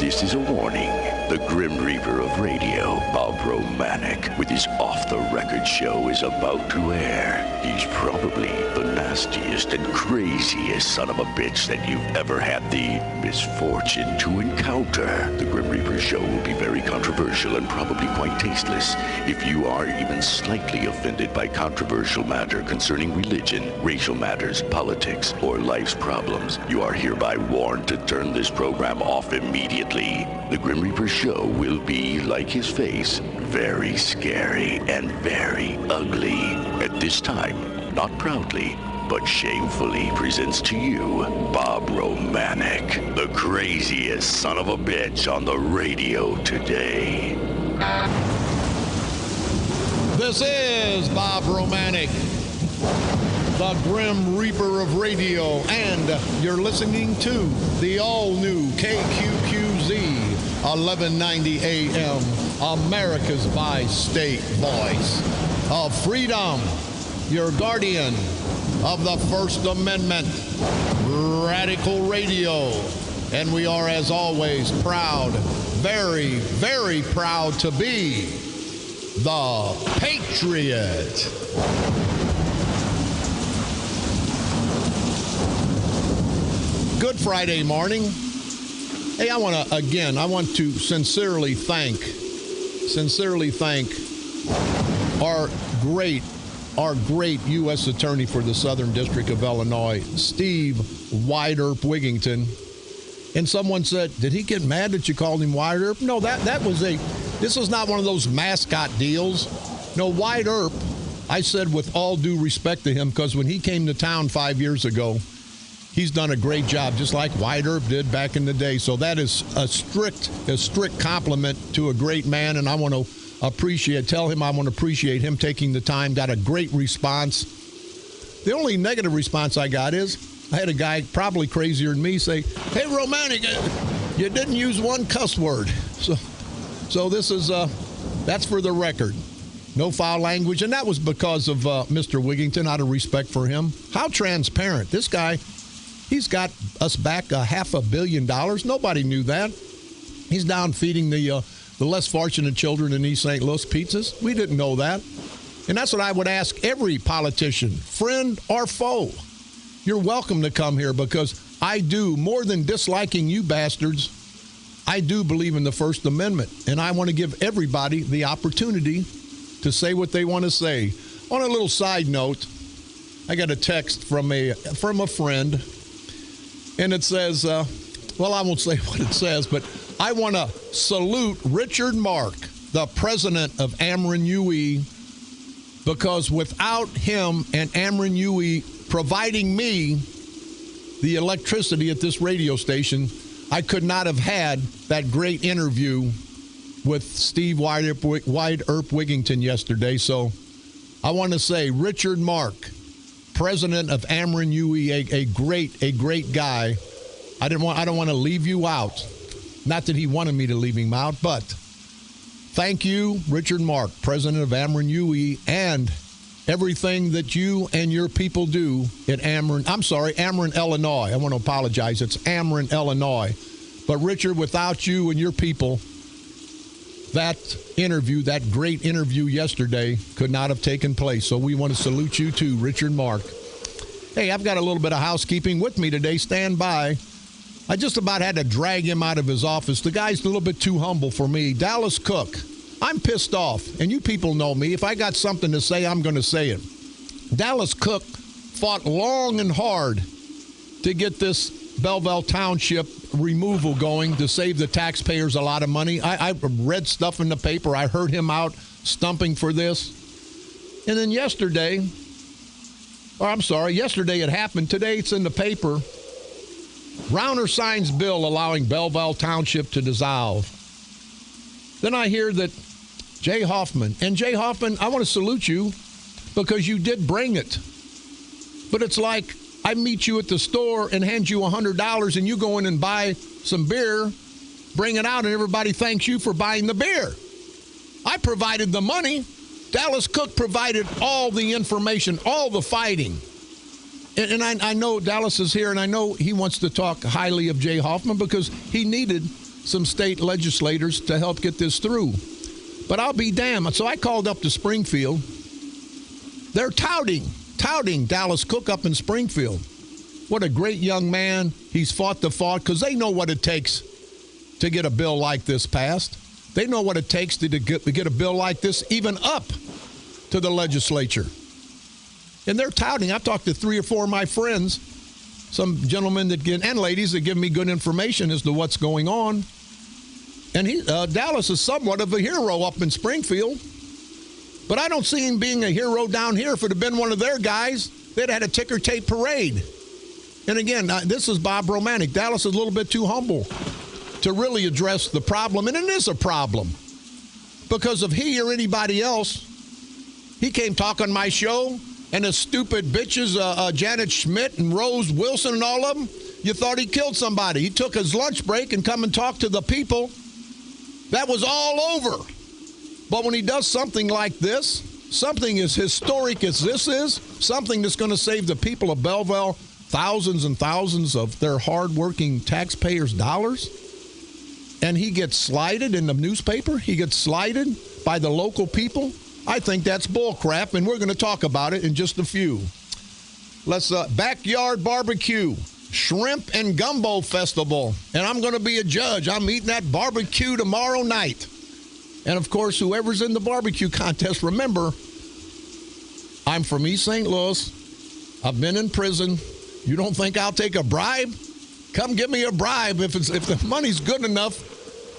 This is a warning. The Grim Reaper of radio, Bob Romanik, with his off-the-record show is about to air. He's probably the nastiest and craziest son of a bitch that you've ever had the misfortune to encounter. The Grim Reaper show will be very controversial and probably quite tasteless. If you are even slightly offended by controversial matter concerning religion, racial matters, politics, or life's problems, you are hereby warned to turn this program off immediately. The Grim Reaper show will be, like his face, very scary and very ugly. At this time, not proudly, but shamefully presents to you Bob Romanik, the craziest son of a bitch on the radio today. This is Bob Romanik, the Grim Reaper of radio, and you're listening to the all-new KQQZ 1190 AM, America's bi-state voice of freedom, your guardian of the First Amendment, Radical Radio. And we are, as always, proud, very, very proud to be the Patriot. Good Friday morning. Hey, I want to sincerely thank our great U.S. Attorney for the Southern District of Illinois, Steve Wide Earp Wigington. And someone said, did he get mad that you called him Wide Earp? No, this was not one of those mascot deals. No, Wide Earp, I said with all due respect to him, because when he came to town 5 years ago, he's done a great job, just like Wide Earp did back in the day. So that is a strict compliment to a great man, and I want to tell him I want to appreciate him taking the time. Got a great response. The only negative response I got is I had a guy probably crazier than me say, "Hey, Romanik, you didn't use one cuss word." So this is that's for the record. No foul language, and that was because of Mr. Wigington, out of respect for him. How transparent. This guy, he's got us back $500 million. Nobody knew that. He's down feeding the less fortunate children in East St. Louis pizzas. We didn't know that. And that's what I would ask every politician, friend or foe. You're welcome to come here, because I do, more than disliking you bastards, I do believe in the First Amendment. And I want to give everybody the opportunity to say what they want to say. On a little side note, I got a text from a friend, and it says, well, I won't say what it says, but I want to salute Richard Mark, the president of Ameren UE, because without him and Ameren UE providing me the electricity at this radio station, I could not have had that great interview with Steve Wide Earp Wigington yesterday. So I want to say, Richard Mark, president of Ameren UE, a great guy. I don't want to leave you out. Not that he wanted me to leave him out, but thank you, Richard Mark, president of Ameren UE, and everything that you and your people do at Ameren, Illinois. I want to apologize. It's Ameren, Illinois. But Richard, without you and your people, that great interview yesterday could not have taken place. So we want to salute you too, Richard Mark. Hey, I've got a little bit of housekeeping with me today. Stand by. I just about had to drag him out of his office. The guy's a little bit too humble for me. Dallas Cook. I'm pissed off, and you people know me. If I got something to say, I'm going to say it. Dallas Cook fought long and hard to get this Belleville Township removal going to save the taxpayers a lot of money. I read stuff in the paper. I heard him out stumping for this. And then yesterday it happened. Today it's in the paper. Rauner signs bill allowing Belleville Township to dissolve. Then I hear that Jay Hoffman, I want to salute you because you did bring it. But it's like I meet you at the store and hand you $100 and you go in and buy some beer, bring it out, and everybody thanks you for buying the beer. I provided the money. Dallas Cook provided all the information, all the fighting. And I know Dallas is here, and I know he wants to talk highly of Jay Hoffman because he needed some state legislators to help get this through. But I'll be damned. So I called up to Springfield. They're touting Dallas Cook up in Springfield. What a great young man. He's fought the fight because they know what it takes to get a bill like this passed. They know what it takes to get a bill like this even up to the legislature. And they're touting. I've talked to 3 or 4 of my friends, some gentlemen and ladies that give me good information as to what's going on. And Dallas is somewhat of a hero up in Springfield. But I don't see him being a hero down here. If it had been one of their guys, they'd had a ticker tape parade. And again, this is Bob Romanik. Dallas is a little bit too humble to really address the problem. And it is a problem. Because if he or anybody else, he came talk on my show, and the stupid bitches, Janet Schmidt and Rose Wilson and all of them, you thought he killed somebody. He took his lunch break and come and talked to the people. That was all over. But when he does something like this, something as historic as this is, something that's going to save the people of Belleville thousands and thousands of their hardworking taxpayers' dollars, and he gets slighted in the newspaper, he gets slighted by the local people, I think that's bullcrap, and we're going to talk about it in just a few. Let's backyard barbecue, shrimp and gumbo festival, and I'm going to be a judge. I'm eating that barbecue tomorrow night. And, of course, whoever's in the barbecue contest, remember, I'm from East St. Louis. I've been in prison. You don't think I'll take a bribe? Come give me a bribe if the money's good enough.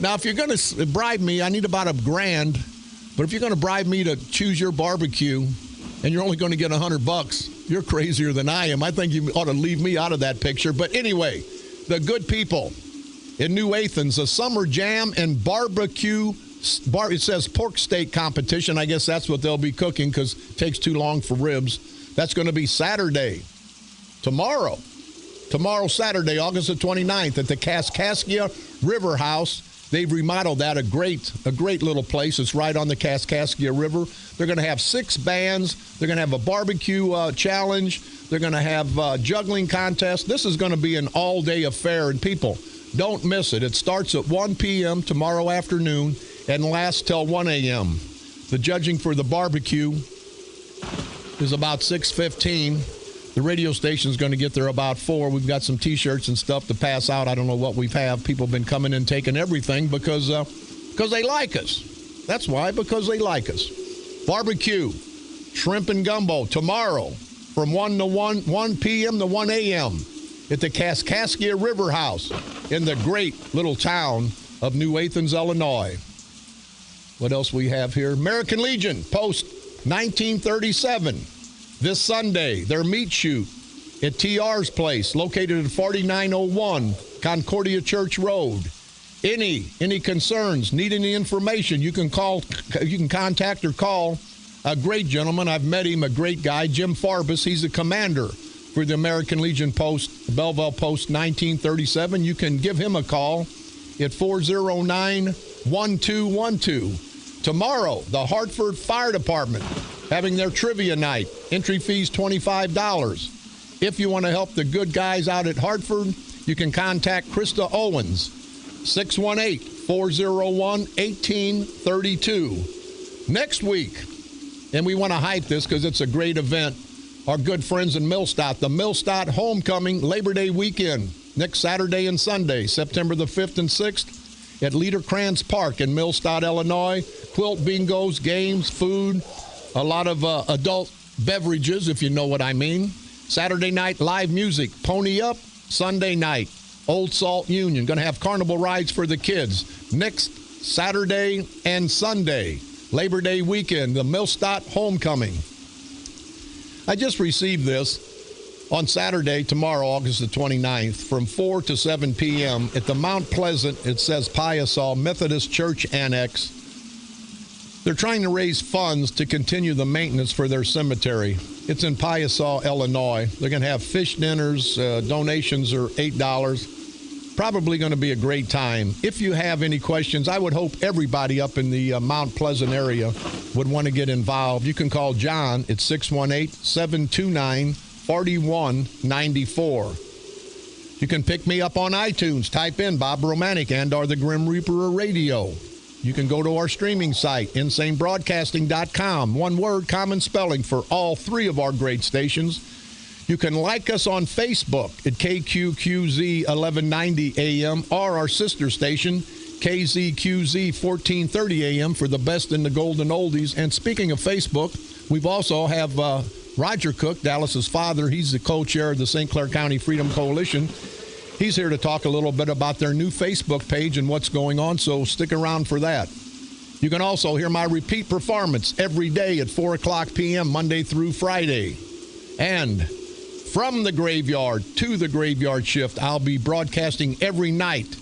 Now, if you're going to bribe me, I need about $1,000. But if you're going to bribe me to choose your barbecue and you're only going to get $100, you're crazier than I am. I think you ought to leave me out of that picture. But anyway, the good people in New Athens, a summer jam and barbecue. It says pork steak competition. I guess that's what they'll be cooking because it takes too long for ribs. That's going to be Saturday. Tomorrow, Saturday, August the 29th at the Kaskaskia River House. They've remodeled that, a great little place. It's right on the Kaskaskia River. They're going to have 6 bands. They're going to have a barbecue challenge. They're going to have a juggling contest. This is going to be an all-day affair, and people, don't miss it. It starts at 1 p.m. tomorrow afternoon and lasts till 1 a.m. The judging for the barbecue is about 6:15. The radio station's going to get there about 4. We've got some T-shirts and stuff to pass out. I don't know what we have. People have been coming in taking everything because they like us. That's why, because they like us. Barbecue, shrimp and gumbo tomorrow from 1 p.m. to 1 a.m. at the Kaskaskia River House in the great little town of New Athens, Illinois. What else we have here? American Legion, post 1937. This Sunday, their meat shoot at TR's place, located at 4901 Concordia Church Road. Any concerns, need any information, you can contact or call a great gentleman. I've met him, a great guy, Jim Farbus. He's the commander for the American Legion Post, Belleville Post 1937. You can give him a call at 409-1212. Tomorrow, the Hartford Fire Department having their trivia night. Entry fees $25. If you want to help the good guys out at Hartford, you can contact Krista Owens, 618-401-1832. Next week, and we want to hype this because it's a great event, our good friends in Millstadt, the Millstadt Homecoming Labor Day weekend, next Saturday and Sunday, September the 5th and 6th, at Liederkranz Park in Millstadt, Illinois. Quilt bingos, games, food, a lot of adult beverages, if you know what I mean. Saturday night, live music, Pony Up. Sunday night, Old Salt Union. Going to have carnival rides for the kids. Next Saturday and Sunday, Labor Day weekend, the Millstadt Homecoming. I just received this on Saturday, tomorrow, August the 29th, from 4 to 7 p.m. at the Mount Pleasant, it says Piasol Methodist Church Annex. They're trying to raise funds to continue the maintenance for their cemetery. It's in Piasol, Illinois. They're going to have fish dinners. Donations are $8. Probably going to be a great time. If you have any questions, I would hope everybody up in the Mount Pleasant area would want to get involved. You can call John at 618-729-4194. You can pick me up on iTunes. Type in Bob Romanik and or the Grim Reaper of Radio. You can go to our streaming site, insanebroadcasting.com. One word, common spelling for all three of our great stations. You can like us on Facebook at KQQZ 1190 AM or our sister station, KZQZ 1430 AM for the best in the golden oldies. And speaking of Facebook, we've also have Roger Cook, Dallas's father. He's the co-chair of the St. Clair County Freedom Coalition. He's here to talk a little bit about their new Facebook page and what's going on, so stick around for that. You can also hear my repeat performance every day at 4 o'clock p.m., Monday through Friday. And from the graveyard to the graveyard shift, I'll be broadcasting every night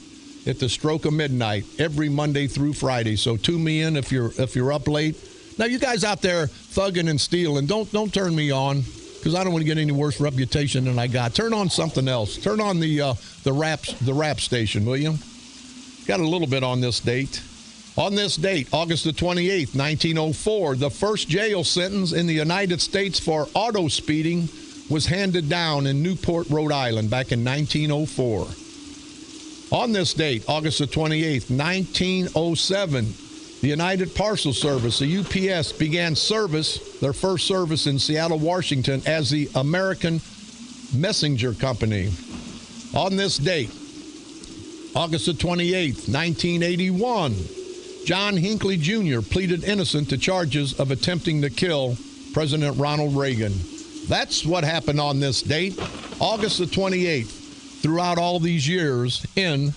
at the stroke of midnight, every Monday through Friday. So tune me in if you're up late. Now, you guys out there thugging and stealing, don't turn me on, because I don't want to get any worse reputation than I got. Turn on something else. Turn on the rap station, will you? Got a little bit on this date. On this date, August the 28th, 1904, the first jail sentence in the United States for auto speeding was handed down in Newport, Rhode Island, back in 1904. On this date, August the 28th, 1907, the United Parcel Service, the UPS, began their first service in Seattle, Washington, as the American Messenger Company. On this date, August the 28th, 1981, John Hinckley Jr. pleaded innocent to charges of attempting to kill President Ronald Reagan. That's what happened on this date, August the 28th, throughout all these years in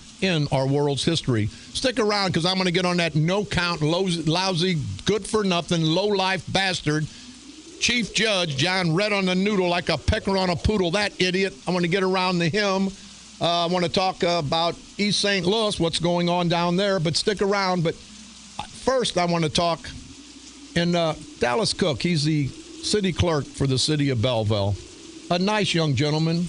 our world's history. Stick around, because I'm going to get on that no-count, lousy, good-for-nothing, low-life bastard, Chief Judge John Red on the Noodle like a pecker on a poodle, that idiot. I want to get around to him. I want to talk about East St. Louis, what's going on down there, but stick around. But first, I want to talk in Dallas Cook. He's the city clerk for the city of Belleville. A nice young gentleman.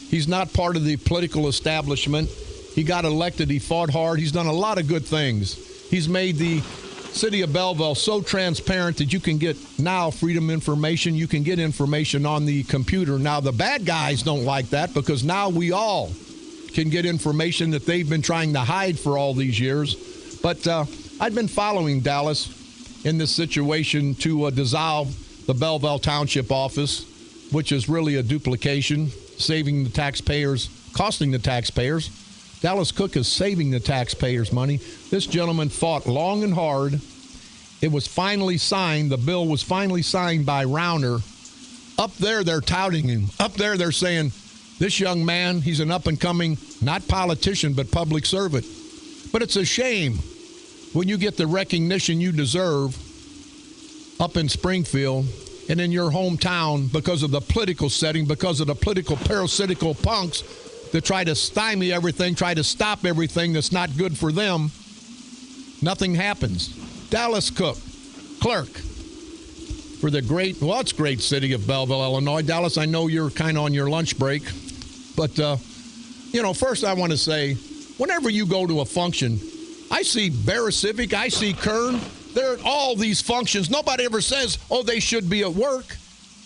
He's not part of the political establishment. He got elected. He fought hard. He's done a lot of good things. He's made the city of Belleville so transparent that you can get now freedom information. You can get information on the computer. Now, the bad guys don't like that, because now we all can get information that they've been trying to hide for all these years. But I've been following Dallas in this situation to dissolve the Belleville Township office, which is really a duplication, saving the taxpayers, costing the taxpayers. Dallas Cook is saving the taxpayers money. This gentleman fought long and hard. It was finally signed. The bill was finally signed by Rauner. Up there, they're touting him. Up there, they're saying, this young man, he's an up-and-coming, not politician, but public servant. But it's a shame when you get the recognition you deserve up in Springfield and in your hometown because of the political setting, because of the political parasitical punks that try to stymie everything, try to stop everything that's not good for them. Nothing happens. Dallas Cook, clerk for the great city of Belleville, Illinois. Dallas, I know you're kind of on your lunch break, but, first I want to say, whenever you go to a function, I see Bear Civic, I see Kern, they're at all these functions. Nobody ever says, they should be at work.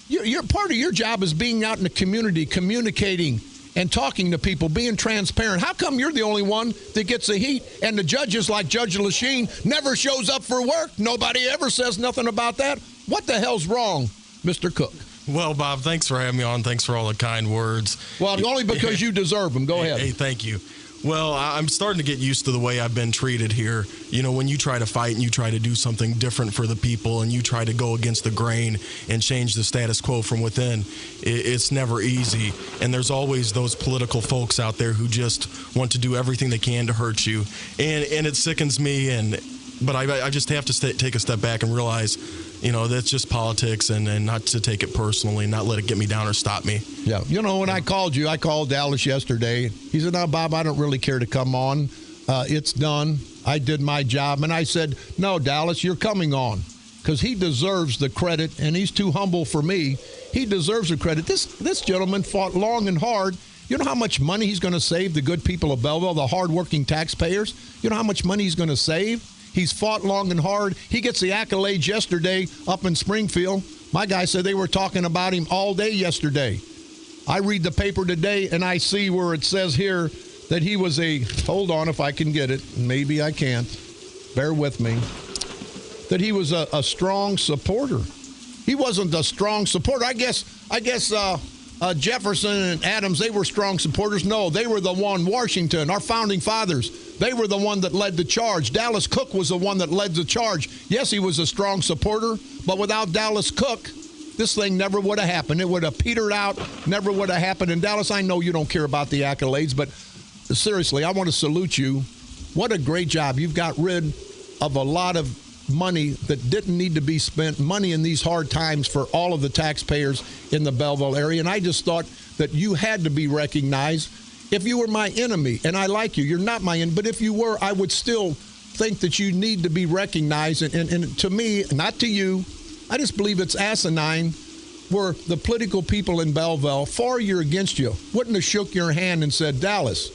You're part of your job is being out in the community, communicating and talking to people, being transparent. How come you're the only one that gets the heat, and the judges like Judge Lachine never shows up for work? Nobody ever says nothing about that. What the hell's wrong, Mr. Cook? Well, Bob, thanks for having me on. Thanks for all the kind words. Well, only because you deserve them. Go ahead. Hey, thank you. Well, I'm starting to get used to the way I've been treated here. You know, when you try to fight and you try to do something different for the people and you try to go against the grain and change the status quo from within, it's never easy. And there's always those political folks out there who just want to do everything they can to hurt you. And it sickens me. But I just have to take a step back and realize, that's just politics, and not to take it personally, not let it get me down or stop me. Yeah. When I called Dallas yesterday. He said, no, Bob, I don't really care to come on. It's done. I did my job. And I said, no, Dallas, you're coming on, because he deserves the credit, and he's too humble for me. He deserves the credit. This gentleman fought long and hard. You know how much money he's going to save the good people of Belleville, the hardworking taxpayers? You know how much money he's going to save? He's fought long and hard. He gets the accolades yesterday up in Springfield. My guy said they were talking about him all day yesterday. I read the paper today, and I see where it says here that he was hold on if I can get it. Maybe I can't. Bear with me. That he was a strong supporter. He wasn't a strong supporter. I guess Jefferson and Adams, they were strong supporters. No, they were the one. Washington, our founding fathers, they were the one that led the charge. Dallas Cook was the one that led the charge. Yes, he was a strong supporter, but without Dallas Cook, this thing never would have happened. It would have petered out, never would have happened. And Dallas, I know you don't care about the accolades, but seriously, I want to salute you. What a great job. You've got rid of a lot of money that didn't need to be spent, money in these hard times for all of the taxpayers in the Belleville area. And I just thought that you had to be recognized. If you were my enemy, and I like you, you're not my enemy, but if you were, I would still think that you need to be recognized. And to me, not to you, I just believe it's asinine where the political people in Belleville, for you're against you, wouldn't have shook your hand and said, Dallas,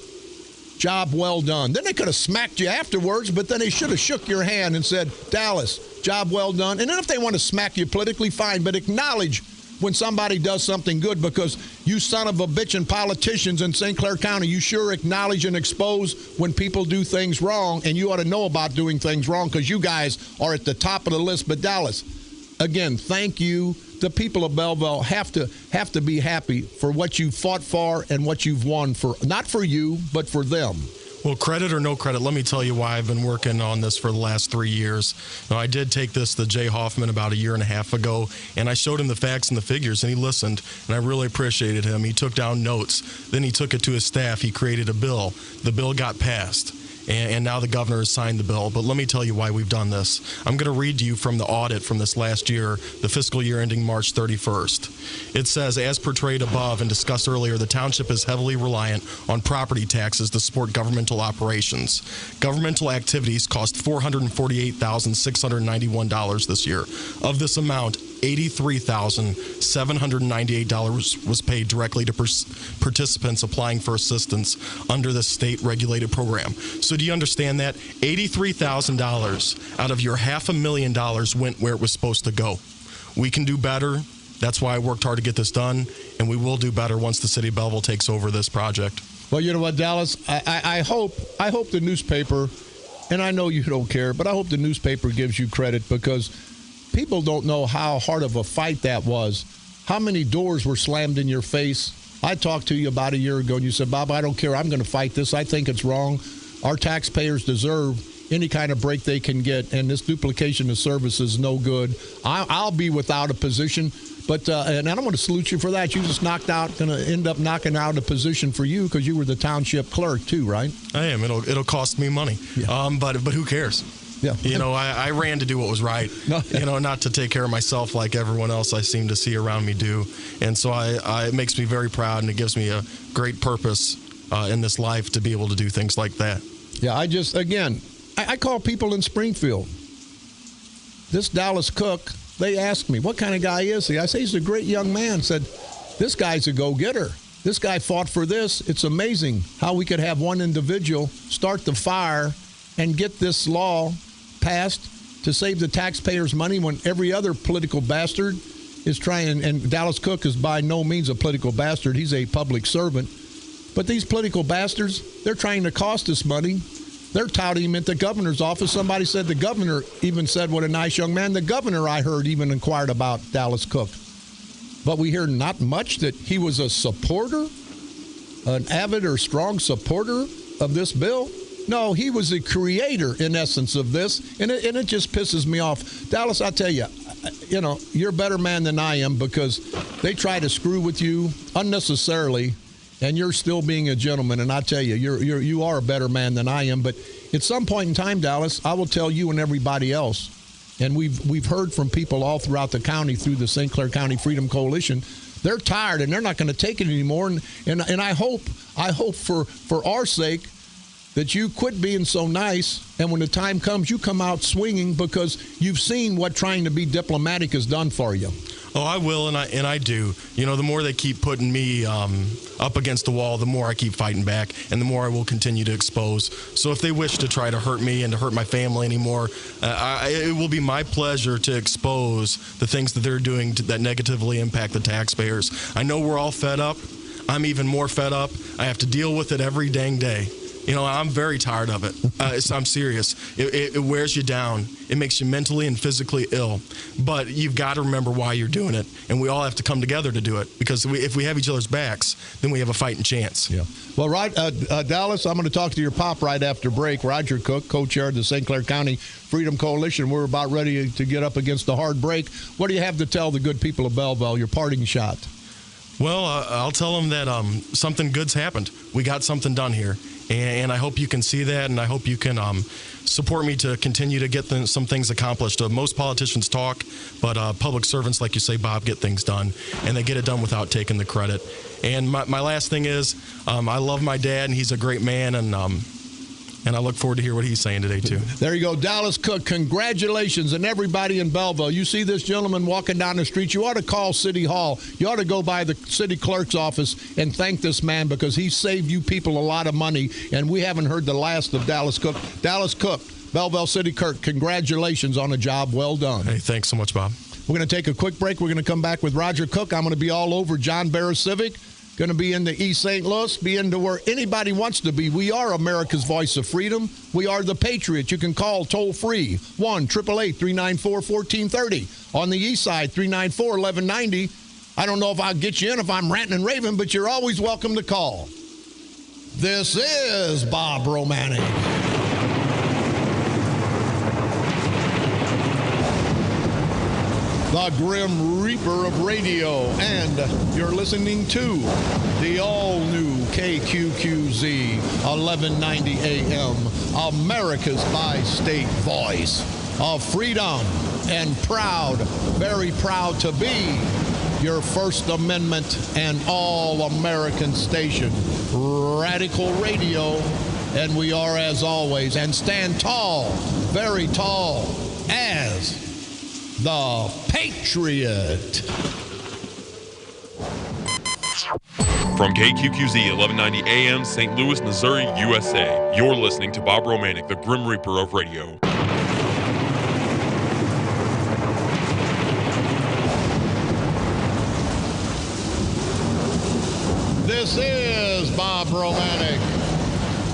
job well done. Then they could have smacked you afterwards, but then they should have shook your hand and said, Dallas, job well done. And then if they want to smack you politically, fine, but acknowledge when somebody does something good, because you son of a bitch and politicians in St. Clair County, you sure acknowledge and expose when people do things wrong, and you ought to know about doing things wrong because you guys are at the top of the list. But Dallas, again, thank you. The people of Belleville have to be happy for what you fought for and what you've won for, not for you, but for them. Well, credit or no credit, let me tell you why I've been working on this for the last 3 years. Now, I did take this to Jay Hoffman about a year and a half ago, and I showed him the facts and the figures, and he listened, and I really appreciated him. He took down notes. Then he took it to his staff. He created a bill. The bill got passed. And now the governor has signed the bill. But let me tell you why we've done this. I'm going to read to you from the audit from this last year, the fiscal year ending March 31st. It says, as portrayed above and discussed earlier, the township is heavily reliant on property taxes to support governmental operations. Governmental activities cost $448,691 this year. Of this amount, $83,798 was paid directly to participants applying for assistance under the state-regulated program. So do you understand that? $83,000 out of your $500,000 went where it was supposed to go. We can do better. That's why I worked hard to get this done, and we will do better once the city of Belleville takes over this project. Well, you know what, Dallas? I hope the newspaper, and I know you don't care, but I hope the newspaper gives you credit, because people don't know how hard of a fight that was. How many doors were slammed in your face? I talked to you about a year ago, and you said, Bob, I don't care. I'm going to fight this. I think it's wrong. Our taxpayers deserve any kind of break they can get, and this duplication of service is no good. I'll be without a position, but and I don't want to salute you for that. You just going to end up knocking out a position for you because you were the township clerk too, right? I am. It'll cost me money, yeah. But who cares? Yeah. You know, I ran to do what was right, you know, not to take care of myself like everyone else I seem to see around me do. And so it makes me very proud, and it gives me a great purpose in this life to be able to do things like that. Yeah, I call people in Springfield. This Dallas Cook, they asked me, what kind of guy is he? I say, he's a great young man. Said, this guy's a go-getter. This guy fought for this. It's amazing how we could have one individual start the fire and get this law passed to save the taxpayers money when every other political bastard is trying. And Dallas Cook is by no means a political bastard. He's a public servant. But these political bastards, they're trying to cost us money. They're touting him at the governor's office. Somebody said the governor even said, what a nice young man. The governor, I heard, even inquired about Dallas Cook. But we hear not much that he was a supporter, an avid or strong supporter of this bill. No, he was the creator, in essence, of this, and it just pisses me off. Dallas, I tell you, you're a better man than I am, because they try to screw with you unnecessarily, and you're still being a gentleman. And I tell you, you are a better man than I am. But at some point in time, Dallas, I will tell you and everybody else, and we've heard from people all throughout the county through the St. Clair County Freedom Coalition. They're tired, and they're not going to take it anymore. And I hope for our sake that you quit being so nice, and when the time comes, you come out swinging, because you've seen what trying to be diplomatic has done for you. Oh, I will, and I do. You know, the more they keep putting me up against the wall, the more I keep fighting back, and the more I will continue to expose. So if they wish to try to hurt me and to hurt my family anymore, it will be my pleasure to expose the things that they're doing that negatively impact the taxpayers. I know we're all fed up. I'm even more fed up. I have to deal with it every dang day. You know, I'm very tired of it. I'm serious. It wears you down. It makes you mentally and physically ill. But you've got to remember why you're doing it. And we all have to come together to do it. Because if we have each other's backs, then we have a fighting chance. Yeah. Well, Dallas, I'm going to talk to your pop right after break. Roger Cook, co-chair of the St. Clair County Freedom Coalition. We're about ready to get up against the hard break. What do you have to tell the good people of Belleville, your parting shot? Well, I'll tell them that something good's happened. We got something done here. And I hope you can see that, and I hope you can support me to continue to get some things accomplished. Most politicians talk, but public servants, like you say, Bob, get things done, and they get it done without taking the credit. And my last thing is, I love my dad, and he's a great man, and I look forward to hear what he's saying today, too. There you go. Dallas Cook, congratulations. And everybody in Belleville, you see this gentleman walking down the street, you ought to call City Hall. You ought to go by the city clerk's office and thank this man because he saved you people a lot of money, and we haven't heard the last of Dallas Cook. Dallas Cook, Belleville City Clerk, congratulations on a job well done. Hey, thanks so much, Bob. We're going to take a quick break. We're going to come back with Roger Cook. I'm going to be all over John Barris Civic. Going to be in the East St. Louis, be into where anybody wants to be. We are America's voice of freedom. We are the Patriots. You can call toll free 1-888-394-1430. On the East Side, 394-1190. I don't know if I'll get you in if I'm ranting and raving, but you're always welcome to call. This is Bob Romanik. The Grim Reaper of radio, and you're listening to the all-new KQQZ 1190 AM, America's bi-state voice of freedom, and proud, very proud to be your First Amendment and all-American station, Radical Radio, and we are, as always, and stand tall, very tall, as the Patriot. From KQQZ 1190 AM, St. Louis, Missouri, USA, you're listening to Bob Romanik, the Grim Reaper of radio. This is Bob Romanik,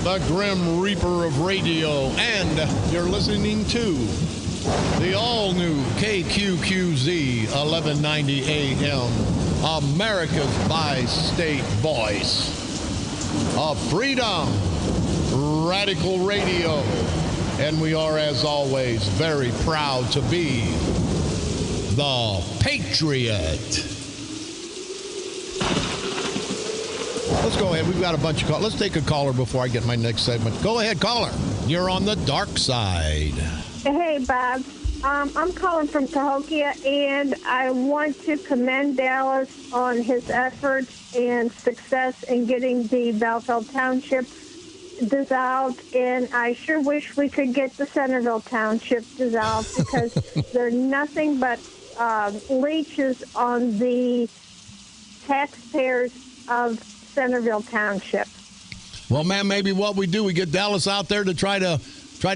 the Grim Reaper of radio, and you're listening to the all-new KQQZ 1190 AM, America's bi-state voice of freedom, Radical Radio. And we are, as always, very proud to be the Patriot. Let's go ahead. We've got a bunch of callers. Let's take a caller before I get my next segment. Go ahead, caller. You're on the dark side. Hey, Bob. I'm calling from Cahokia, and I want to commend Dallas on his efforts and success in getting the Belleville Township dissolved, and I sure wish we could get the Centerville Township dissolved because they're nothing but leeches on the taxpayers of Centerville Township. Well, ma'am, maybe what we do, we get Dallas out there to try to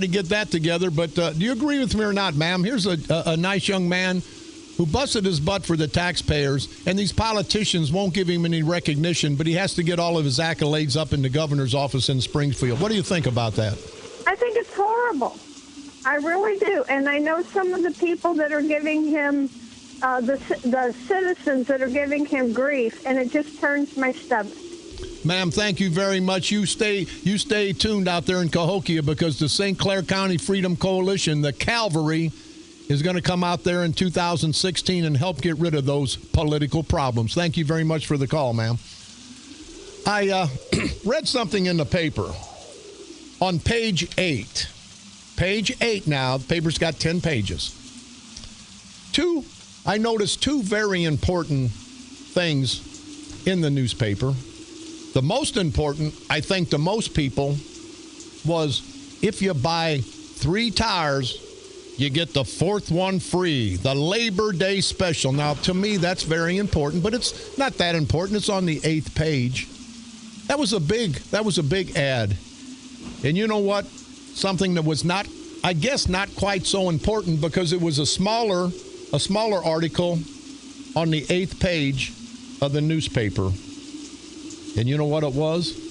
get that together. But do you agree with me or not, ma'am? Here's a nice young man who busted his butt for the taxpayers, and these politicians won't give him any recognition, but he has to get all of his accolades up in the governor's office in Springfield. What do you think about that? I think it's horrible. I really do. And I know some of the people that are giving him, the citizens that are giving him grief, and it just turns my stomach. Ma'am, thank you very much. You stay tuned out there in Cahokia because the St. Clair County Freedom Coalition, the Cavalry, is going to come out there in 2016 and help get rid of those political problems. Thank you very much for the call, ma'am. I read something in the paper on page 8. Page 8 now. The paper's got 10 pages. I noticed two very important things in the newspaper. The most important, I think to most people, was if you buy 3 tires, you get the 4th one free, the Labor Day special. Now, to me, that's very important, but it's not that important. It's on the 8th page. That was a big ad. And you know what? Something that was not, I guess, not quite so important because it was a smaller article on the 8th page of the newspaper. And you know what it was?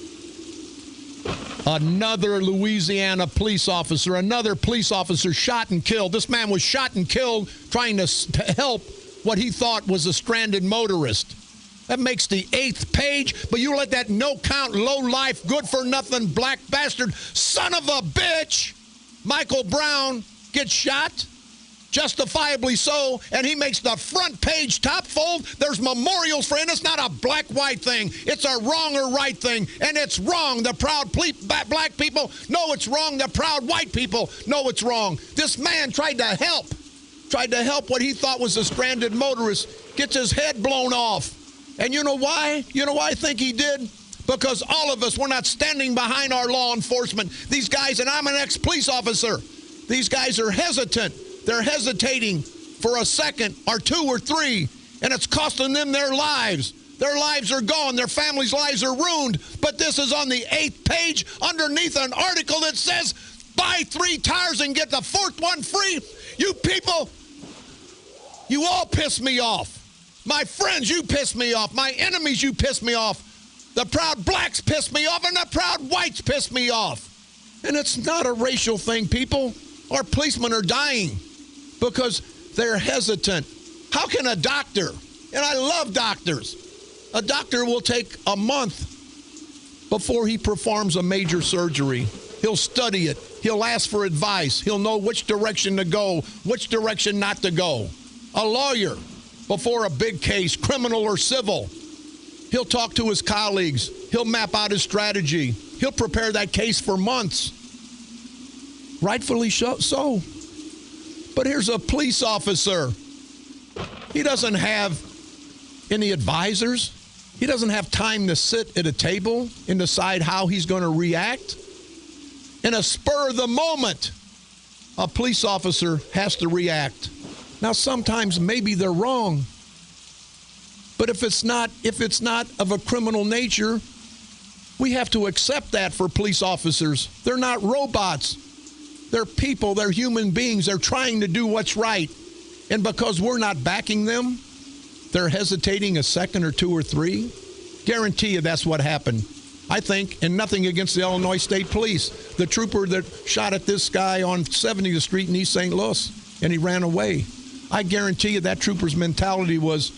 Another Louisiana police officer, shot and killed. This man was shot and killed trying to help what he thought was a stranded motorist. That makes the 8th page, but you let that no-count, low-life, good-for-nothing black bastard, son of a bitch, Michael Brown, get shot, justifiably so, and he makes the front page top fold. There's memorials for him. It's not a black-white thing. It's a wrong or right thing, and it's wrong. The proud black people know it's wrong. The proud white people know it's wrong. This man tried to help what he thought was a stranded motorist, gets his head blown off. And you know why? You know why I think he did? Because all of us, we're not standing behind our law enforcement. These guys, and I'm an ex-police officer, these guys are hesitant. They're hesitating for a second or two or three, and it's costing them their lives. Their lives are gone. Their families' lives are ruined. But this is on the 8th page underneath an article that says, buy 3 tires and get the 4th one free. You people, you all piss me off. My friends, you piss me off. My enemies, you piss me off. The proud blacks piss me off, and the proud whites piss me off. And it's not a racial thing, people. Our policemen are dying because they're hesitant. How can a doctor, and I love doctors, a doctor will take a month before he performs a major surgery. He'll study it. He'll ask for advice. He'll know which direction to go, which direction not to go. A lawyer, before a big case, criminal or civil, he'll talk to his colleagues. He'll map out his strategy. He'll prepare that case for months. Rightfully so. But here's a police officer. He doesn't have any advisors. He doesn't have time to sit at a table and decide how he's going to react. In a spur of the moment, a police officer has to react. Now, sometimes maybe they're wrong. But if it's not of a criminal nature, we have to accept that for police officers. They're not robots. They're people. They're human beings. They're trying to do what's right. And because we're not backing them, they're hesitating a second or two or three. Guarantee you that's what happened. I think, and nothing against the Illinois State Police, the trooper that shot at this guy on 70th Street in East St. Louis, and he ran away. I guarantee you that trooper's mentality was,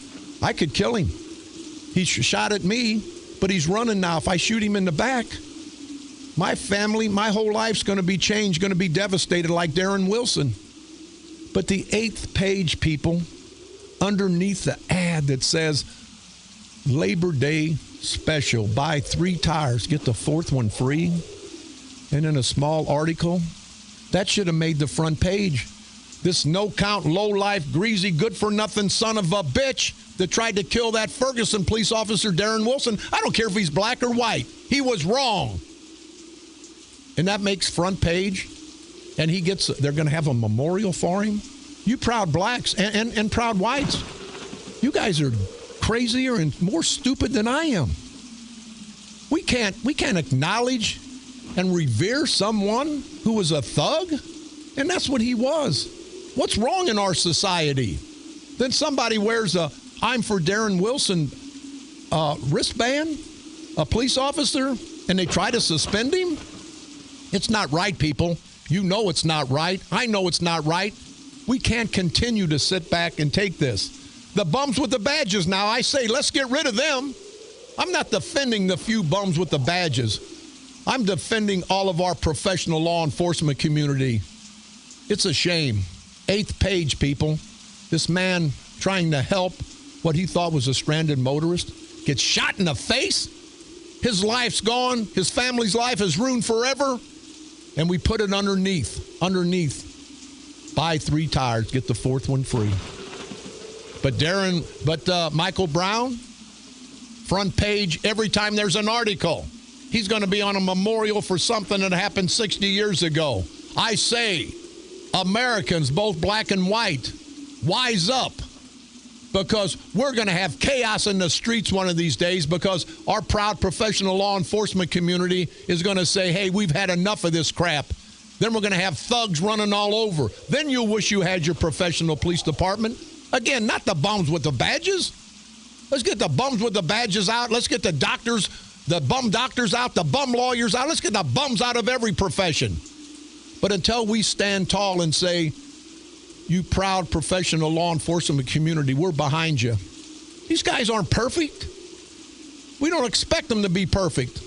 I could kill him. He shot at me, but he's running now. If I shoot him in the back, my family, my whole life's going to be changed, going to be devastated like Darren Wilson. But the 8th page, people, underneath the ad that says Labor Day special, buy 3 tires, get the 4th one free, and in a small article, that should have made the front page. This no-count, low-life, greasy, good-for-nothing son of a bitch that tried to kill that Ferguson police officer, Darren Wilson, I don't care if he's black or white. He was wrong. And that makes front page, and they're going to have a memorial for him. You proud blacks and proud whites, you guys are crazier and more stupid than I am. We can't acknowledge and revere someone who was a thug, and that's what he was. What's wrong in our society? Then somebody wears a I'm for Darren Wilson wristband, a police officer, and they try to suspend him? It's not right, people. You know it's not right. I know it's not right. We can't continue to sit back and take this. The bums with the badges now, I say, let's get rid of them. I'm not defending the few bums with the badges. I'm defending all of our professional law enforcement community. It's a shame. 8th page, people. This man trying to help what he thought was a stranded motorist gets shot in the face. His life's gone. His family's life is ruined forever. And we put it underneath. Buy 3 tires, get the 4th one free. But Michael Brown, front page every time there's an article. He's going to be on a memorial for something that happened 60 years ago. I say, Americans, both black and white, wise up. Because we're going to have chaos in the streets one of these days because our proud professional law enforcement community is going to say, hey, we've had enough of this crap. Then we're going to have thugs running all over. Then you'll wish you had your professional police department. Again, not the bums with the badges. Let's get the bums with the badges out. Let's get the doctors the bum doctors out, the bum lawyers out. Let's get the bums out of every profession. But until we stand tall and say, you proud professional law enforcement community, we're behind you. These guys aren't perfect. We don't expect them to be perfect.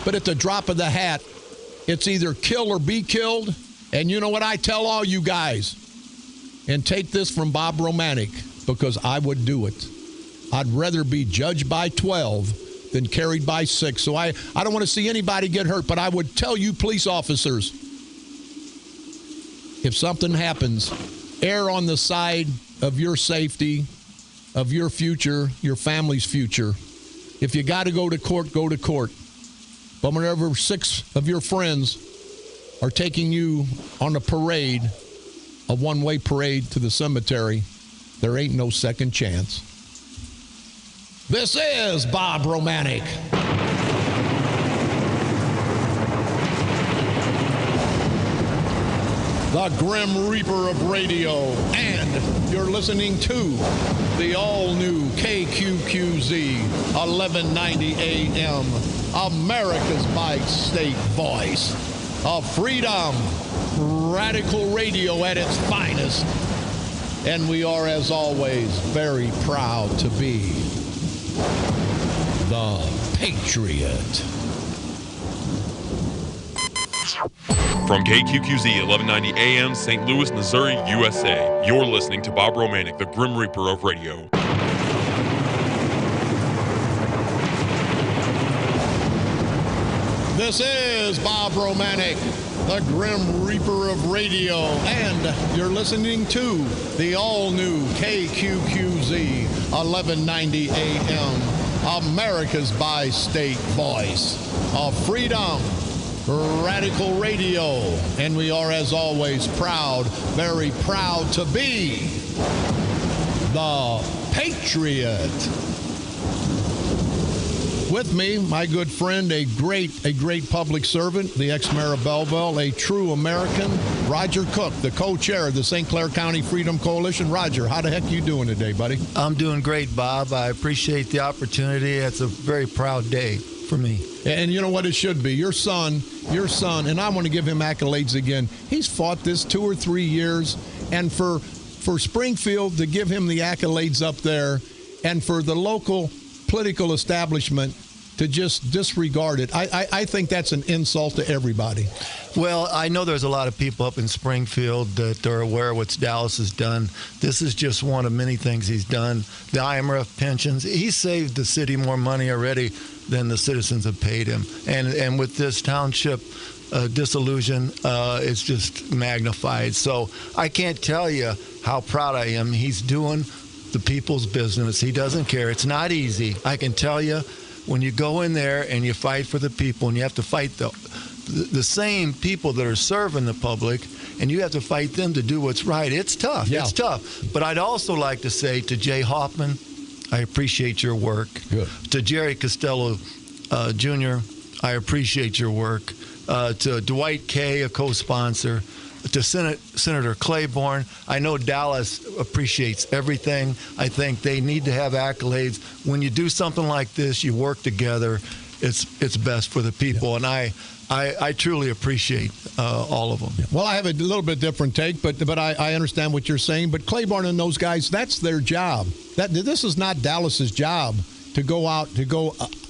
But at the drop of the hat, it's either kill or be killed. And you know what I tell all you guys? And take this from Bob Romanik, because I would do it. I'd rather be judged by 12 than carried by 6. So I don't want to see anybody get hurt, but I would tell you police officers, if something happens, err on the side of your safety, of your future, your family's future. If you got to go to court, go to court. But whenever 6 of your friends are taking you on a parade, a one-way parade to the cemetery, there ain't no second chance. This is Bob Romanik. The Grim Reaper of radio, and you're listening to the all-new KQQZ 1190 AM, America's by-state voice of freedom, radical radio at its finest. And we are, as always, very proud to be the Patriot. From KQQZ 1190 AM, St. Louis, Missouri, USA, you're listening to Bob Romanik, the Grim Reaper of radio. This is Bob Romanik, the Grim Reaper of radio, and you're listening to the all-new KQQZ 1190 AM, America's by-state voice of freedom, radical radio, and we are, as always, proud, very proud to be the Patriot. With me, my good friend, a great public servant, the ex-mayor of Belleville, a true American, Roger Cook, the co-chair of the St. Clair County Freedom Coalition. Roger, how the heck you doing today, buddy? I'm doing great, Bob. I appreciate the opportunity. It's a very proud day for me. And you know what it should be? Your son, and I want to give him accolades again. He's fought this 2 or 3 years, and for Springfield to give him the accolades up there, and for the local political establishment to just disregard it, I think that's an insult to everybody. Well, I know there's a lot of people up in Springfield that are aware of what Dallas has done. This is just one of many things he's done. The IMRF pensions, he saved the city more money already than the citizens have paid him. And with this township disillusion, it's just magnified. So I can't tell you how proud I am. He's doing the people's business. He doesn't care. It's not easy. I can tell you, when you go in there and you fight for the people, and you have to fight the same people that are serving the public, and you have to fight them to do what's right. It's tough. Yeah. It's tough. But I'd also like to say to Jay Hoffman, I appreciate your work. Good. To Jerry Costello Jr., I appreciate your work. To Dwight Kay, a co-sponsor. To Senator Claiborne, I know Dallas appreciates everything. I think they need to have accolades. When you do something like this, you work together. It's best for the people, and I truly appreciate all of them. Well, I have a little bit different take, but I understand what you're saying. But Claiborne and those guys, that's their job. This is not Dallas's job to go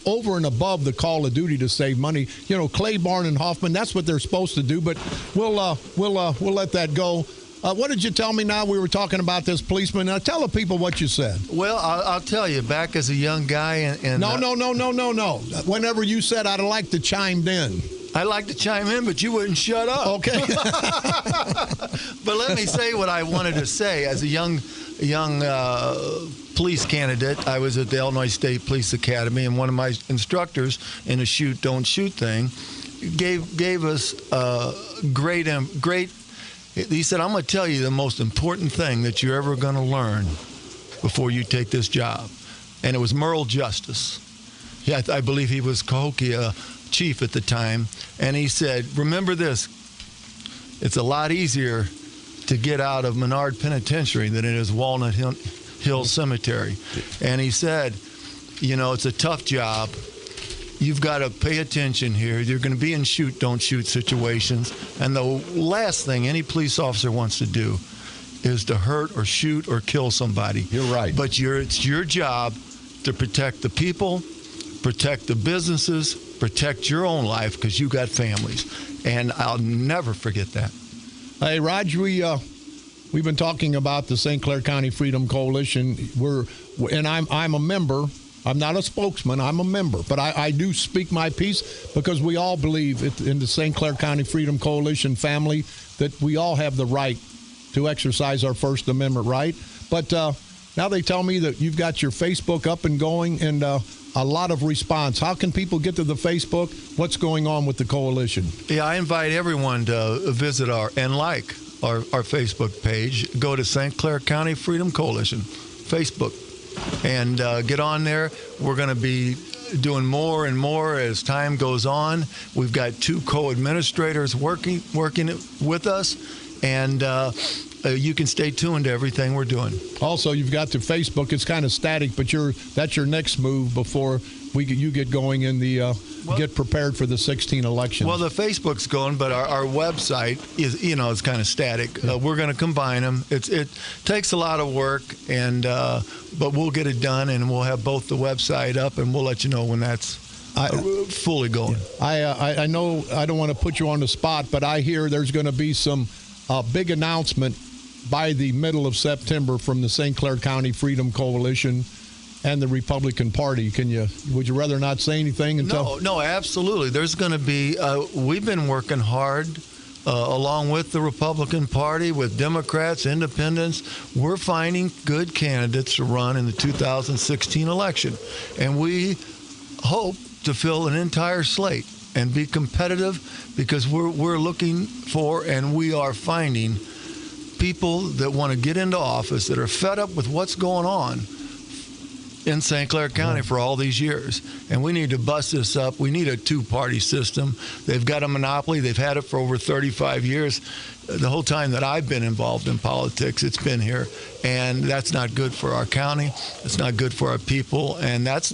over and above the call of duty to save money. You know, Claiborne and Hoffman, that's what they're supposed to do. But we'll let that go. What did you tell me now? We were talking about this policeman. Now, tell the people what you said. Well, I'll tell you. Back as a young guy, No. Whenever you said I'd like to chime in. I'd like to chime in, but you wouldn't shut up. Okay. But let me say what I wanted to say. As a young police candidate, I was at the Illinois State Police Academy, and one of my instructors in a shoot, don't shoot thing gave us great. He said, I'm going to tell you the most important thing that you're ever going to learn before you take this job. And it was moral justice. I believe he was Cahokia chief at the time. And he said, remember this, it's a lot easier to get out of Menard Penitentiary than it is Walnut Hill Cemetery. And he said, you know, it's a tough job, You've got to pay attention here. You're going to be in shoot, don't shoot situations. And the last thing any police officer wants to do is to hurt or shoot or kill somebody. You're right. But it's your job to protect the people, protect the businesses, protect your own life, because you got families. And I'll never forget that. Hey, Raj, we've been talking about the St. Clair County Freedom Coalition. I'm a member. I'm not a spokesman. I'm a member. But I do speak my piece because we all believe in the St. Clair County Freedom Coalition family that we all have the right to exercise our First Amendment right. But now they tell me that you've got your Facebook up and going and a lot of response. How can people get to the Facebook? What's going on with the coalition? Yeah, I invite everyone to visit our Facebook page. Go to St. Clair County Freedom Coalition Facebook and get on there. We're going to be doing more and more as time goes on. We've got 2 co-administrators working with us, and you can stay tuned to everything we're doing. Also, you've got the Facebook. It's kind of static, but that's your next move before you get going in the get prepared for the 2016 election. Well, the Facebook's going, but our website is it's kind of static. We're going to combine them. It takes a lot of work, but we'll get it done, and we'll have both the website up, and we'll let you know when that's fully going. I know I don't want to put you on the spot, but I hear there's going to be some big announcement by the middle of September from the St. Clair County Freedom Coalition and the Republican Party. Would you rather not say anything until? No, absolutely. There's going to be. We've been working hard along with the Republican Party, with Democrats, independents. We're finding good candidates to run in the 2016 election, and we hope to fill an entire slate and be competitive, because we're looking for, and we are finding, people that want to get into office that are fed up with what's going on in St. Clair County for all these years. And we need to bust this up. We need a 2-party system. They've got a monopoly. They've had it for over 35 years. The whole time that I've been involved in politics, it's been here. And that's not good for our county. It's not good for our people. And that's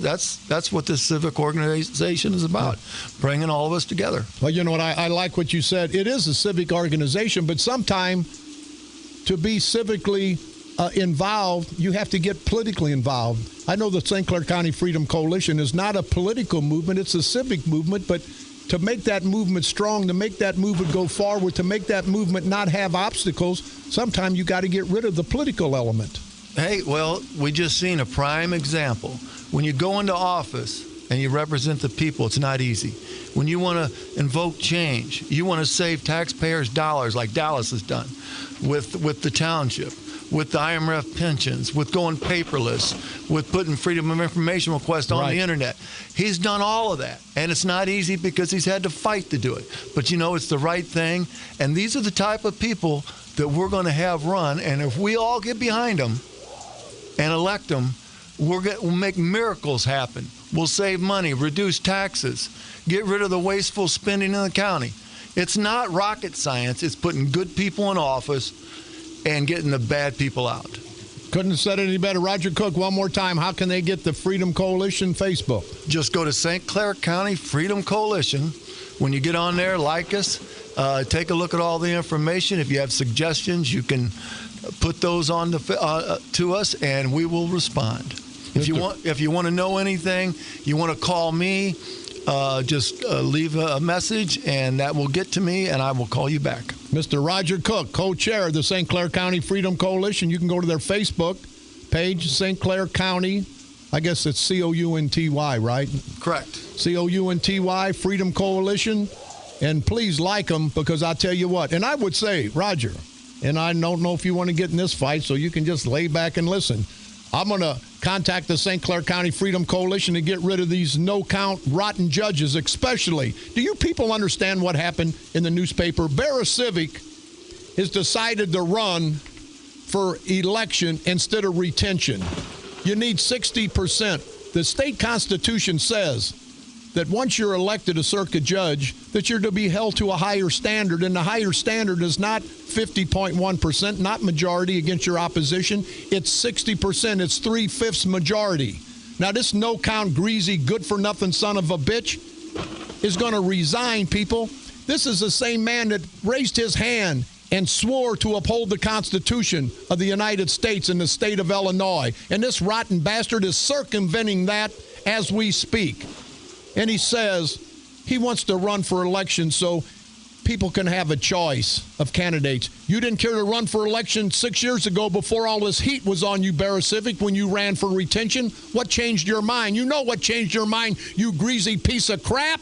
what this civic organization is about, bringing all of us together. Well, you know what? I like what you said. It is a civic organization, but sometimes to be civically involved, you have to get politically involved. I know the St. Clair County Freedom Coalition is not a political movement. It's a civic movement, but to make that movement strong, to make that movement go forward, to make that movement not have obstacles, sometimes you got to get rid of the political element. Hey, well, we just seen a prime example. When you go into office and you represent the people, it's not easy. When you want to invoke change, you want to save taxpayers' dollars like Dallas has done with the township, with the IMRF pensions, with going paperless, with putting freedom of information requests on the internet. He's done all of that. And it's not easy because he's had to fight to do it. But, it's the right thing. And these are the type of people that we're going to have run. And if we all get behind them and elect them, we'll make miracles happen. We'll save money, reduce taxes, get rid of the wasteful spending in the county. It's not rocket science. It's putting good people in office and getting the bad people out. Couldn't have said it any better. Roger Cook, one more time, how can they get the Freedom Coalition Facebook? Just go to St. Clair County Freedom Coalition. When you get on there, like us, take a look at all the information. If you have suggestions, you can put those on to us, and we will respond. If you want to know anything, you want to call me, just leave a message, and that will get to me, and I will call you back. Mr. Roger Cook, co-chair of the St. Clair County Freedom Coalition. You can go to their Facebook page, St. Clair County. I guess it's County, right? Correct. County Freedom Coalition. And please like them, because I'll tell you what. And I would say, Roger, and I don't know if you want to get in this fight, so you can just lay back and listen. I'm going to contact the St. Clair County Freedom Coalition to get rid of these no-count rotten judges, especially. Do you people understand what happened in the newspaper? Barra Civic has decided to run for election instead of retention. You need 60%. The state constitution says that once you're elected a circuit judge, that you're to be held to a higher standard, and the higher standard is not 50.1%, not majority against your opposition. It's 60%. It's 3/5 majority. Now, this no-count, greasy, good-for-nothing son of a bitch is going to resign, people. This is the same man that raised his hand and swore to uphold the Constitution of the United States in the state of Illinois. And this rotten bastard is circumventing that as we speak. And he says he wants to run for election so people can have a choice of candidates. You didn't care to run for election 6 years ago before all this heat was on you, Barrecivic, when you ran for retention. What changed your mind? You know what changed your mind, you greasy piece of crap.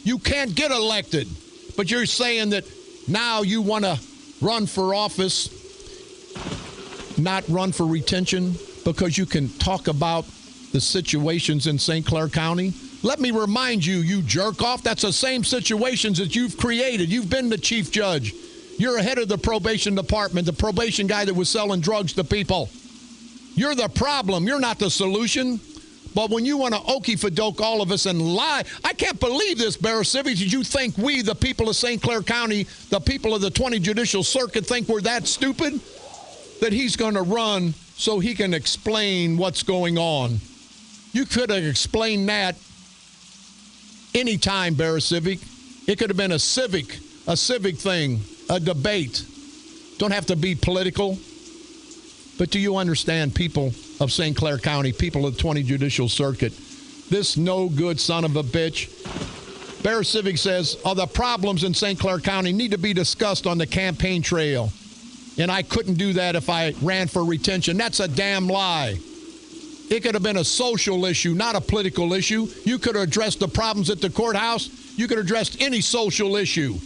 You can't get elected. But you're saying that now you want to run for office, not run for retention, because you can talk about the situations in St. Clair County. Let me remind you, you jerk off, that's the same situations that you've created. You've been the chief judge. You're ahead of the probation department, the probation guy that was selling drugs to people. You're the problem. You're not the solution. But when you want to okey-fadoke all of us and lie, I can't believe this, Barrecivic. Did you think we, the people of St. Clair County, the people of the 20 Judicial Circuit, think we're that stupid? That he's going to run so he can explain what's going on. You could have explained that anytime, Barrecivic. It could have been a civic thing, a debate. Don't have to be political. But do you understand, people of St. Clair County, people of the 20 Judicial Circuit, this no good son of a bitch? Barrecivic says, the problems in St. Clair County need to be discussed on the campaign trail. And I couldn't do that if I ran for retention. That's a damn lie. It could have been a social issue, not a political issue. You could have addressed the problems at the courthouse. You could have addressed any social issue.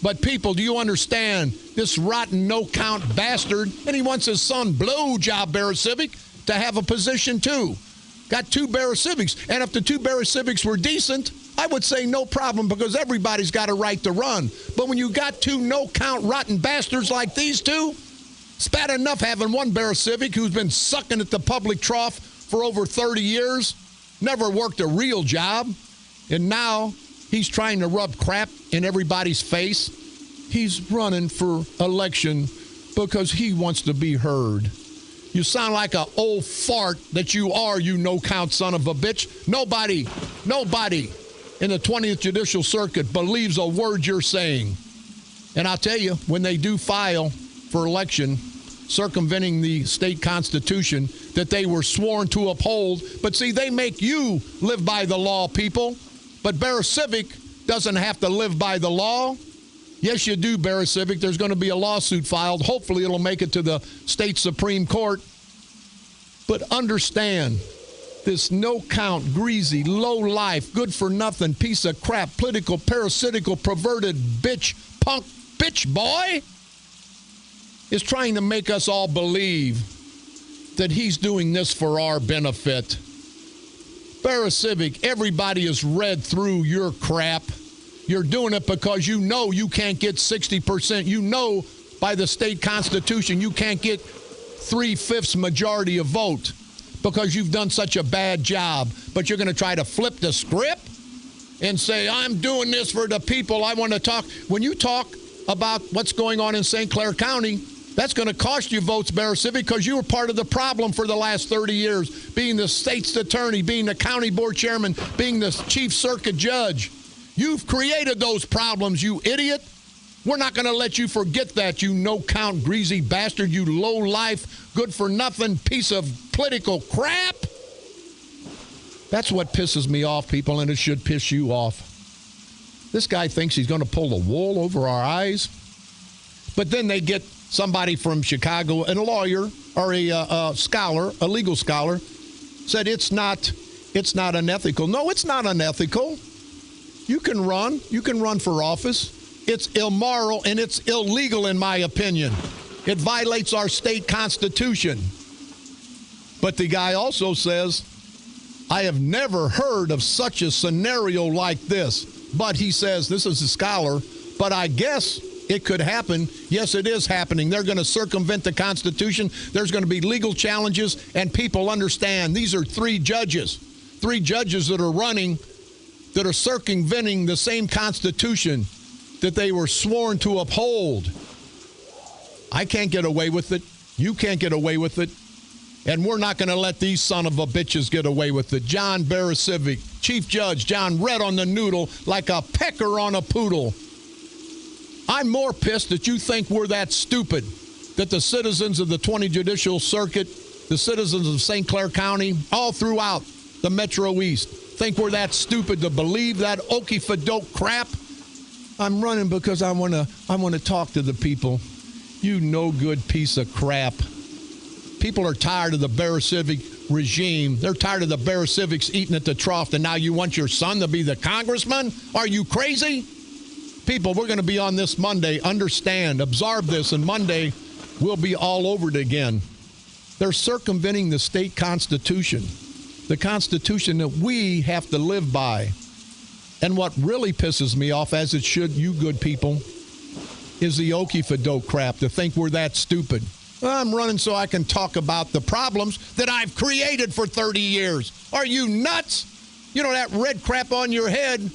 But people, do you understand this rotten no-count bastard? And he wants his son, blowjob Barrecivic, to have a position too. Got 2 Barrecivics. And if the 2 Barrecivics were decent, I would say no problem, because everybody's got a right to run. But when you got 2 no-count rotten bastards like these two, it's bad enough having one Barrecivic who's been sucking at the public trough for over 30 years, never worked a real job, and now he's trying to rub crap in everybody's face. He's running for election because he wants to be heard. You sound like an old fart that you are, you no-count son of a bitch. Nobody in the 20th Judicial Circuit believes a word you're saying. And I'll tell you, when they do file for election, circumventing the state constitution that they were sworn to uphold. But see, they make you live by the law, people. But Barrecivic doesn't have to live by the law. Yes, you do, Barrecivic. There's going to be a lawsuit filed. Hopefully it'll make it to the state Supreme Court. But understand, this no-count, greasy, low-life, good-for-nothing piece of crap, political, parasitical, perverted bitch, punk bitch boy is trying to make us all believe that he's doing this for our benefit. Barrecivic, everybody has read through your crap. You're doing it because you know you can't get 60%. You know by the state constitution you can't get 3/5 majority of vote because you've done such a bad job. But you're going to try to flip the script and say, I'm doing this for the people. I want to talk. When you talk about what's going on in St. Clair County, that's going to cost you votes, Barrecivic, because you were part of the problem for the last 30 years, being the state's attorney, being the county board chairman, being the chief circuit judge. You've created those problems, you idiot. We're not going to let you forget that, you no-count, greasy bastard, you low-life, good-for-nothing piece of political crap. That's what pisses me off, people, and it should piss you off. This guy thinks he's going to pull the wool over our eyes, but then they get somebody from Chicago, and a lawyer or a scholar, a legal scholar, said it's not unethical. No, it's not unethical. You can run for office. It's immoral and it's illegal, in my opinion. It violates our state constitution. But the guy also says, I have never heard of such a scenario like this. But he says, this is a scholar, but I guess it could happen. Yes, it is happening. They're going to circumvent the Constitution. There's going to be legal challenges, and people understand. These are 3 judges that are running, that are circumventing the same Constitution that they were sworn to uphold. I can't get away with it. You can't get away with it. And we're not going to let these son of a bitches get away with it. John Barasiewicz, Chief Judge John, red on the noodle like a pecker on a poodle. I'm more pissed that you think we're that stupid, that the citizens of the 20 Judicial Circuit, the citizens of St. Clair County, all throughout the Metro East, think we're that stupid to believe that okey-fadoke crap. I'm running because I want to talk to the people. You no good piece of crap. People are tired of the Barasiewicz regime. They're tired of the Barasiewicz eating at the trough, and now you want your son to be the congressman? Are you crazy? People, we're going to be on this Monday. Understand, absorb this, and Monday we'll be all over it again. They're circumventing the state constitution, the constitution that we have to live by. And what really pisses me off, as it should you good people, is the okey-fadoke crap, to think we're that stupid. I'm running so I can talk about the problems that I've created for 30 years. Are you nuts? You know that red crap on your head?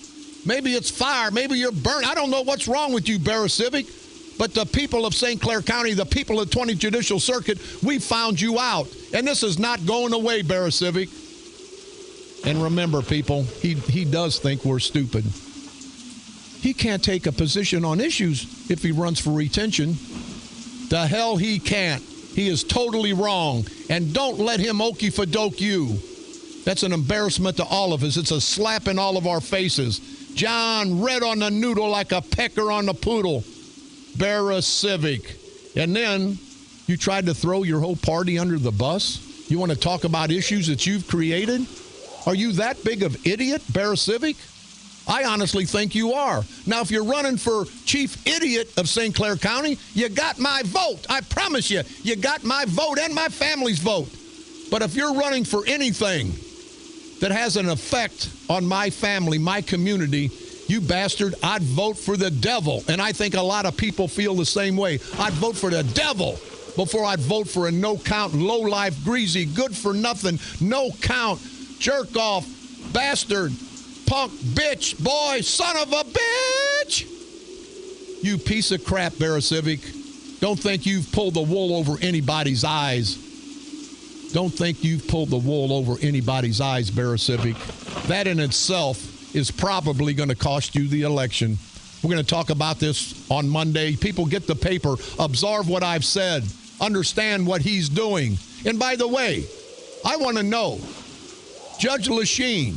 Maybe it's fire. Maybe you're burnt. I don't know what's wrong with you, Barasiewicz. But the people of St. Clair County, the people of the 20 Judicial Circuit, we found you out. And this is not going away, Barasiewicz. And remember, people, he does think we're stupid. He can't take a position on issues if he runs for retention. The hell he can't. He is totally wrong. And don't let him okey-fadoke you. That's an embarrassment to all of us. It's a slap in all of our faces. John, red on the noodle like a pecker on the poodle. Barasiewicz. And then you tried to throw your whole party under the bus? You want to talk about issues that you've created? Are you that big of idiot, Barasiewicz? I honestly think you are. Now, if you're running for chief idiot of St. Clair County, you got my vote. I promise you, you got my vote and my family's vote. But if you're running for anything that has an effect on my family, my community, you bastard, I'd vote for the devil. And I think a lot of people feel the same way. I'd vote for the devil before I'd vote for a no-count, low-life, greasy, good-for-nothing, no-count, jerk-off, bastard, punk, bitch, boy, son of a bitch. You piece of crap, Barasiewicz. Don't think you've pulled the wool over anybody's eyes. Don't think you've pulled the wool over anybody's eyes, Barasiewicz. That in itself is probably going to cost you the election. We're going to talk about this on Monday. People, get the paper. Absorb what I've said. Understand what he's doing. And by the way, I want to know, Judge Lachine,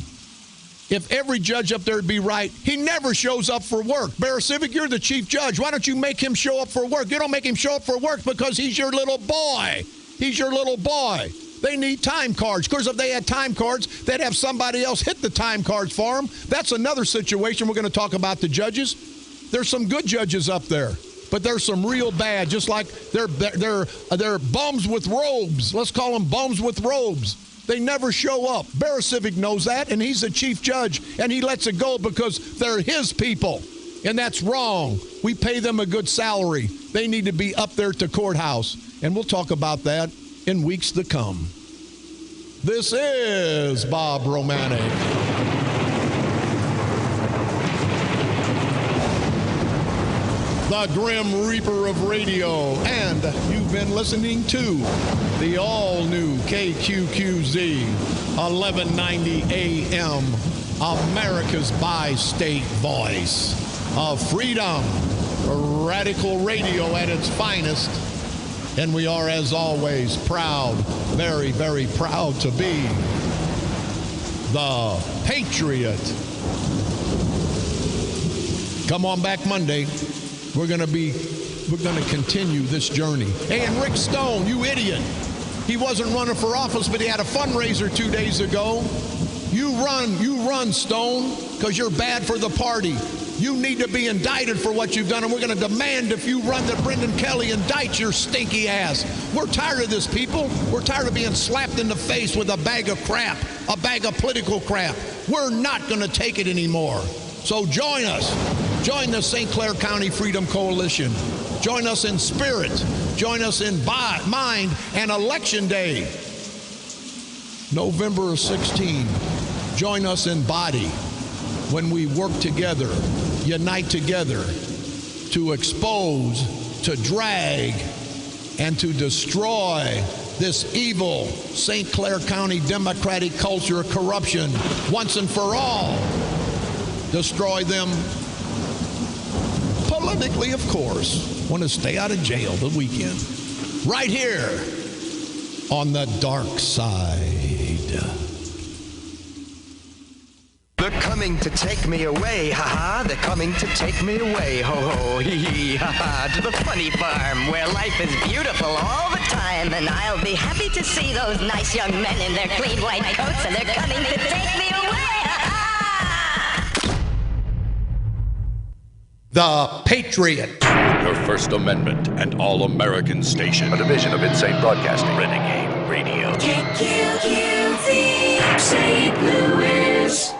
if every judge up there would be right, he never shows up for work. Barasiewicz, you're the chief judge. Why don't you make him show up for work? You don't make him show up for work because he's your little boy. He's your little boy. They need time cards. Of course, if they had time cards, they'd have somebody else hit the time cards for them. That's another situation. We're going to talk about the judges. There's some good judges up there, but there's some real bad, just like they're bums with robes. Let's call them bums with robes. They never show up. Barasiewicz knows that, and he's the chief judge, and he lets it go because they're his people, and that's wrong. We pay them a good salary. They need to be up there at the courthouse, and we'll talk about that in weeks to come. This is Bob Romanik. The Grim Reaper of radio, and you've been listening to the all-new KQQZ 1190 AM, America's bi-state voice of freedom, radical radio at its finest. And we are, as always, proud, very, very proud to be the Patriot. Come on back Monday. We're going to continue this journey. Hey, and Rick Stone, you idiot. He wasn't running for office, but he had a fundraiser 2 days ago. You run, Stone, because you're bad for the party. You need to be indicted for what you've done, and we're going to demand if you run that Brendan Kelly indict your stinky ass. We're tired of this, people. We're tired of being slapped in the face with a bag of crap, a bag of political crap. We're not going to take it anymore. So join us. Join the St. Clair County Freedom Coalition. Join us in spirit. Join us in mind. And Election Day, November 16. Join us in body when we work together, unite together to expose, to drag, and to destroy this evil St. Clair County Democratic culture of corruption once and for all. Destroy them politically, of course. Want to stay out of jail the weekend. Right here on the dark side. They're coming to take me away, ha-ha. They're coming to take me away, ho-ho, hee-hee, ha-ha. To the funny farm where life is beautiful all the time. And I'll be happy to see those nice young men in their clean white coats. And they're coming to take me away, ha-ha. The Patriot. Your First Amendment and All-American Station. A division of Insane Broadcasting. Renegade Radio. KQQZ, St. Louis.